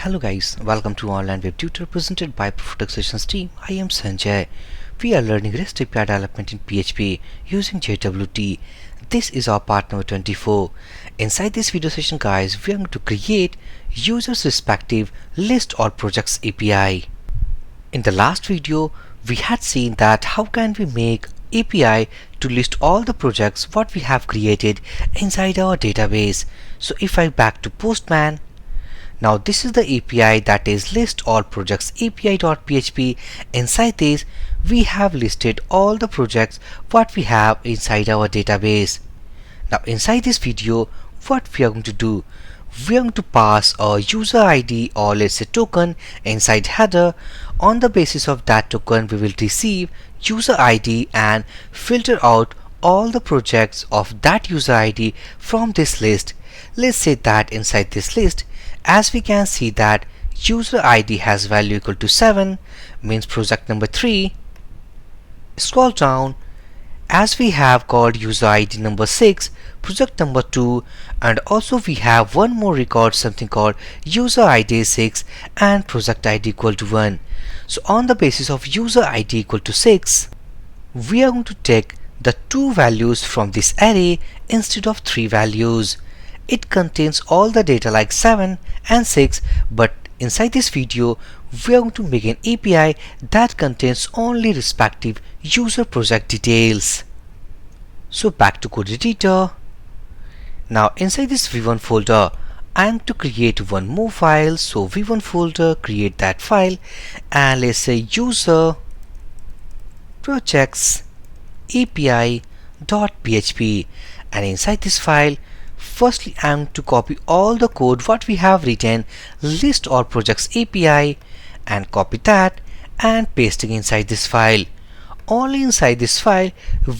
Hello guys, welcome to Online Web Tutor presented by PHP Frameworks team. I am Sanjay. We are learning REST API development in PHP using JWT. This is our part number 24. Inside this video session guys, we are going to create users respective list all projects API. In the last video, we had seen that how can we make API to list all the projects what we have created inside our database. So if I back to Postman, now this is the API that is list all projects API.php. Inside this we have listed all the projects what we have inside our database. Now inside this video what we are going to do, we are going to pass a user ID or let's say token inside header. On the basis of that token we will receive user ID and filter out all the projects of that user ID from this list. Let's say that inside this list, as we can see that user ID has value equal to 7, means project number 3. Scroll down, as we have called user ID number 6, project number 2, and also we have one more record, something called user ID 6 and project ID equal to 1. So on the basis of user ID equal to 6, we are going to take the 2 values from this array instead of 3 values. It contains all the data like 7 and 6, but inside this video we are going to make an API that contains only respective user project details. So back to code editor. Now inside this v1 folder I am to create one more file. So v1 folder, create that file, and let's say user projects API.php, and inside this file firstly I am to copy all the code what we have written list all projects API and copy that and pasting inside this file. Only inside this file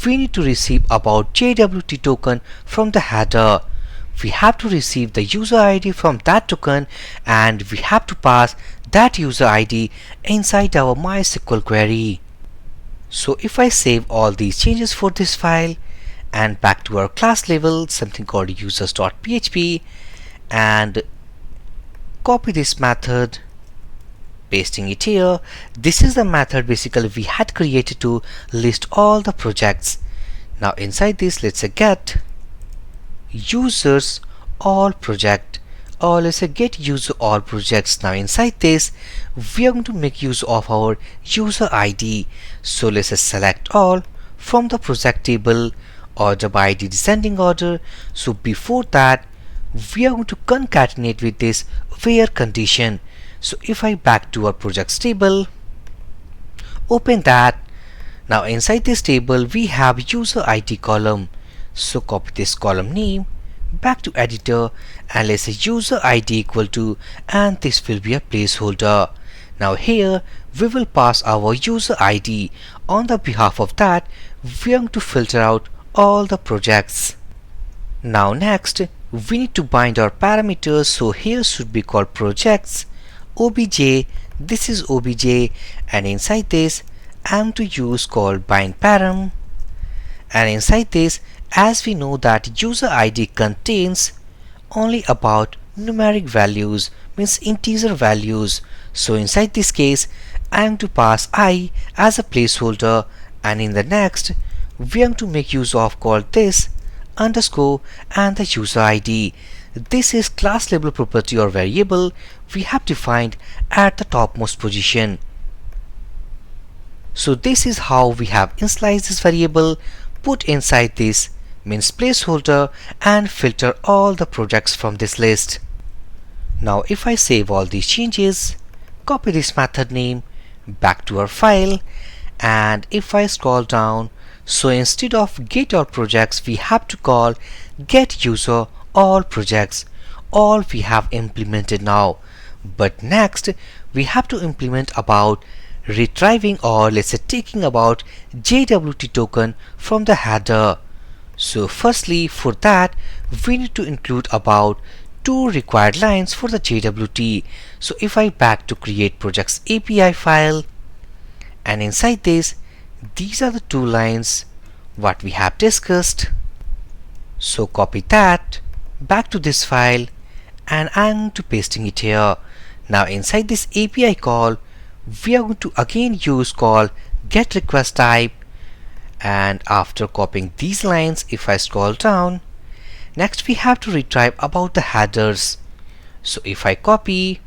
we need to receive about JWT token from the header. We have to receive the user ID from that token and we have to pass that user ID inside our MySQL query. So if I save all these changes for this file and back to our class level, something called users.php, and copy this method, pasting it here. This is the method basically we had created to list all the projects. Now inside this let's say get users all project, or let's say get user all projects. Now inside this we are going to make use of our user ID. So let's say select all from the project table, order by ID descending order. So before that we are going to concatenate with this where condition. So if I back to our projects table, open that. Now inside this table we have user ID column. So copy this column name, back to editor, and let's say user ID equal to, and this will be a placeholder. Now here we will pass our user ID. On the behalf of that we are going to filter out all the projects. Now next we need to bind our parameters. So here should be called projects obj. This is obj, and inside this I am to use called bind param, and inside this as we know that user ID contains only about numeric values, means integer values. So inside this case I am to pass I as a placeholder, and in the next we are going to make use of called this underscore and the user ID. This is class level property or variable we have defined at the topmost position. So this is how we have initialized this variable, put inside this means placeholder, and filter all the projects from this list. Now if I save all these changes, copy this method name, back to our file, and if I scroll down, so instead of get all projects we have to call get user all projects. All we have implemented now, but next we have to implement about retrieving, or let's say taking about JWT token from the header. So firstly for that we need to include about 2 required lines for the JWT. So if I back to create projects API file, and inside this these are the 2 lines what we have discussed. So copy that, back to this file, and I'm to pasting it here. Now inside this API call, we are going to again use call getRequestType, and after copying these lines, if I scroll down, next we have to retrieve about the headers. So if I copy,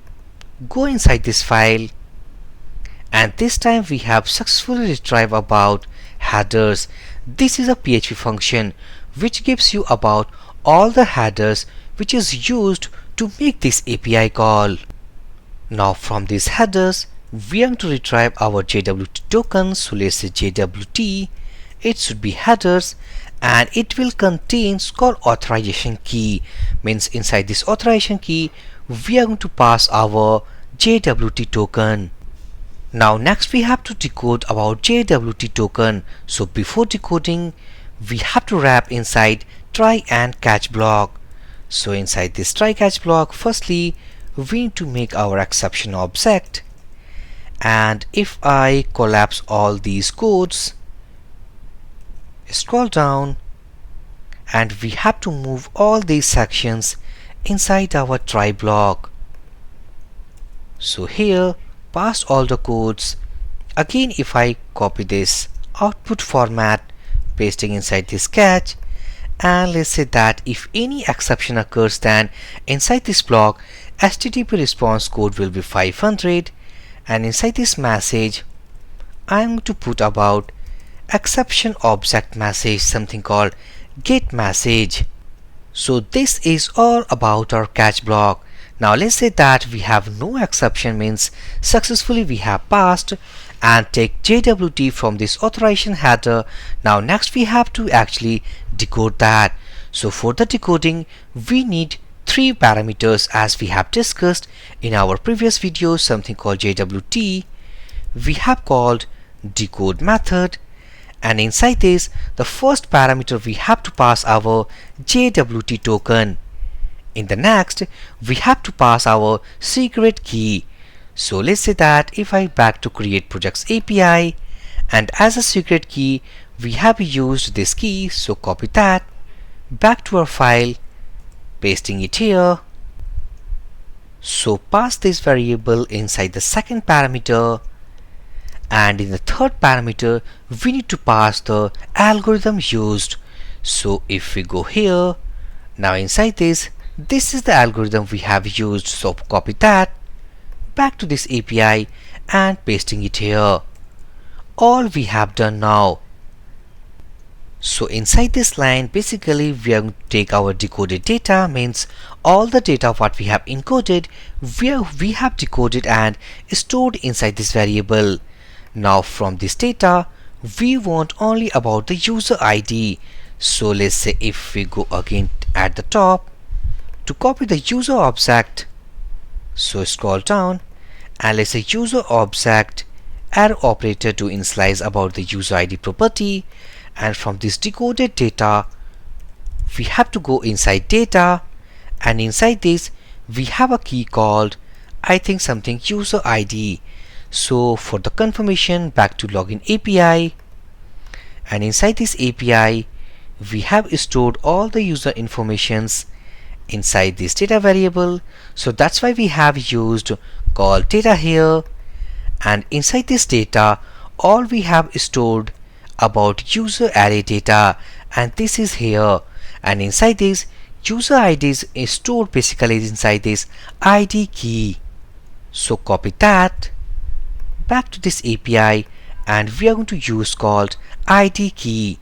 go inside this file, and this time we have successfully retrieved about headers. This is a PHP function which gives you about all the headers which is used to make this API call. Now from these headers, we are going to retrieve our JWT token. So let's say JWT, it should be headers, and it will contain called authorization key. Means inside this authorization key, we are going to pass our JWT token. Now next we have to decode about JWT token. So before decoding, we have to wrap inside try and catch block. So inside this try catch block, firstly we need to make our exception object, and if I collapse all these codes, scroll down, and we have to move all these sections inside our try block. So here pass all the codes. Again if I copy this output format, pasting inside this catch, and let's say that if any exception occurs, then inside this block HTTP response code will be 500, and inside this message I am going to put about exception object message, something called get message. So this is all about our catch block. Now let's say that we have no exception, means successfully we have passed, and take JWT from this authorization header. Now next we have to actually decode that. So for the decoding, we need three parameters as we have discussed in our previous video, something called JWT. We have called decode method, and inside this the first parameter we have to pass our JWT token. In the next we have to pass our secret key. So let's say that if I back to create projects API, and as a secret key we have used this key, so copy that, back to our file, pasting it here. So pass this variable inside the second parameter, and in the third parameter we need to pass the algorithm used. So if we go here, now inside this is the algorithm we have used, so copy that, back to this API and pasting it here. All we have done now. So inside this line, basically we are going to take our decoded data, means all the data what we have encoded, we have decoded and stored inside this variable. Now from this data we want only about the user ID. So let's say if we go again at the top to copy the user object, so scroll down, and let's say user object arrow operator to initialize about the user ID property, and from this decoded data we have to go inside data, and inside this we have a key called I think something user ID. So for the confirmation, back to login API, and inside this API we have stored all the user informations inside this data variable. So that's why we have used call data here, and inside this data all we have stored about user array data, and this is here, and inside this user IDs is stored basically inside this ID key. So copy that, back to this API, and we are going to use called ID key.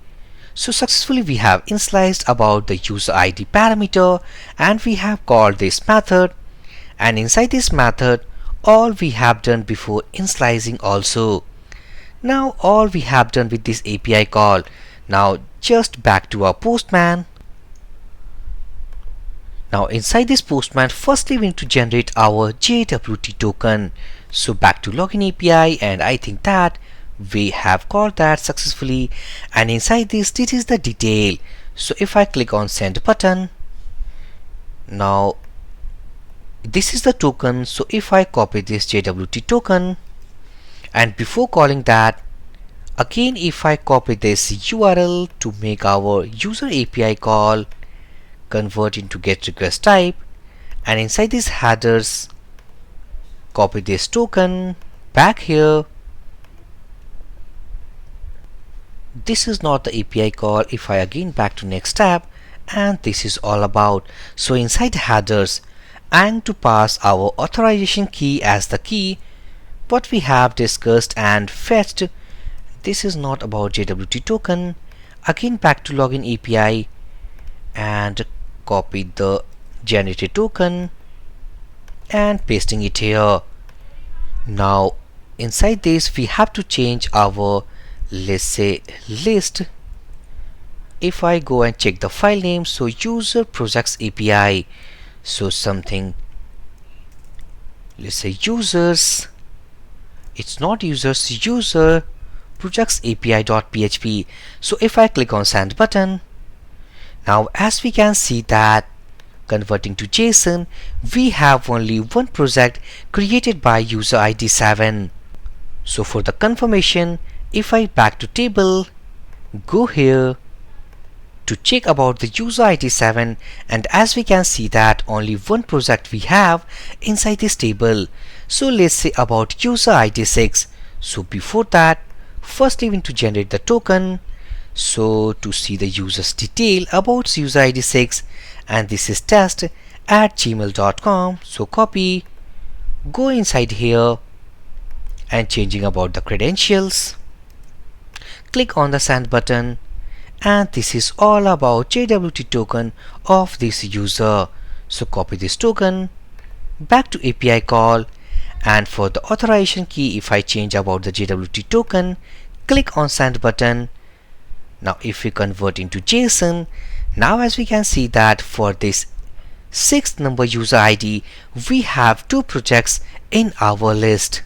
So successfully we have initialized about the user ID parameter, and we have called this method, and inside this method all we have done before initializing also. Now all we have done with this API call. Now just back to our postman. Now inside this postman, firstly we need to generate our JWT token. So back to login API, and I think that we have called that successfully, and inside this is the detail. So if I click on send button, now this is the token. So if I copy this JWT token, and before calling that, again if I copy this URL to make our user API call, convert into get request type, and inside these headers copy this token back here. This is not the API call. If I again back to next tab, and this is all about. So inside headers, I'm to pass our authorization key as the key what we have discussed and fetched. This is not about JWT token. Again back to login API and copy the generated token and pasting it here. Now inside this we have to change our, let's say, list. If I go and check the file name, so user projects API, so something, let's say users, it's not users, user projects API.php. So if I click on send button, now as we can see that converting to JSON, we have only one project created by user ID 7. So for the confirmation, if I back to table, go here to check about the user ID 7, and as we can see that only one project we have inside this table. So let's say about user ID 6. So before that, firstly we need to generate the token. So to see the user's detail about user ID 6, and this is test@gmail.com. so copy, go inside here and changing about the credentials, click on the send button, and this is all about JWT token of this user. So copy this token back to API call, and for the authorization key, if I change about the JWT token, click on send button. Now if we convert into JSON, now as we can see that for this 6th number user ID, we have 2 projects in our list.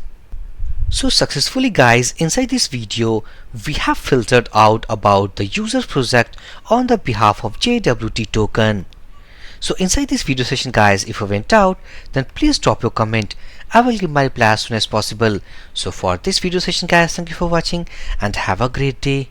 So successfully guys, inside this video we have filtered out about the user project on the behalf of JWT token. So inside this video session guys, if you went out, then please drop your comment. I will give my reply as soon as possible. So for this video session guys, thank you for watching and have a great day.